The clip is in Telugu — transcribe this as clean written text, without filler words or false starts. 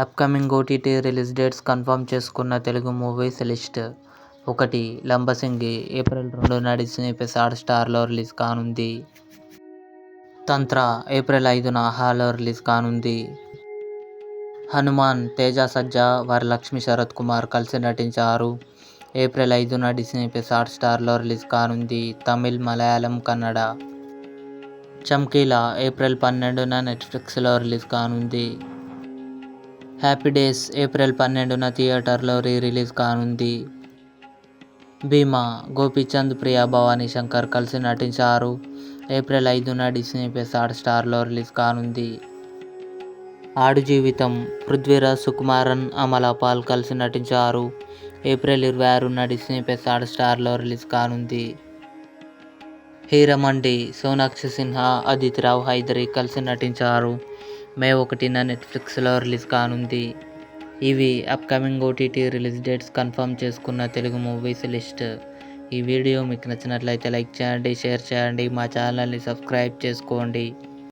Upcoming OTT release dates confirm చేసుకున్న Telugu movies list. 1. Lambasingi April 2న డిస్నీ ప్లస్ హాట్‌స్టార్లో రిలీజ్ కానుంది. తంత్ర ఏప్రిల్ 5న హాలో రిలీజ్ కానుంది. హనుమాన్ తేజ సజ్జా, వరలక్ష్మి శరత్ కుమార్ కలిసి నటించారు. ఏప్రిల్ 5న డిస్నీ ప్లస్ హాట్‌స్టార్లో రిలీజ్ కానుంది. తమిళ్, మలయాళం, కన్నడ. చమ్కీలా ఏప్రిల్ 12న నెట్ఫ్లిక్స్లో రిలీజ్ కానుంది. హ్యాపీ డేస్ ఏప్రిల్ 12న థియేటర్లో రిలీజ్ కానుంది. భీమా గోపీచంద్, ప్రియా భవానీ శంకర్ కలిసి నటించారు. ఏప్రిల్ 5న డిస్నీ ప్లస్ హాట్‌స్టార్లో రిలీజ్ కానుంది. ఆడు జీవితం పృథ్వీరాజ్, సుకుమారన్, అమలా పాల్ కలిసి నటించారు. ఏప్రిల్ 26న డిస్నీ ప్లస్ హాట్‌స్టార్లో రిలీజ్ కానుంది. హీరమండి సోనాక్షి సిన్హా, అదితి రావ్ హైదరీ కలిసి నటించారు. మే 1న నెట్ఫ్లిక్స్లో రిలీజ్ కానుంది. ఇవి upcoming OTT release dates confirm చేసుకున్న తెలుగు మూవీస్ లిస్ట్. ఈ వీడియో మీకు నచ్చినట్లయితే లైక్ చేయండి, షేర్ చేయండి, మా ఛానల్ని సబ్స్క్రైబ్ చేసుకోండి.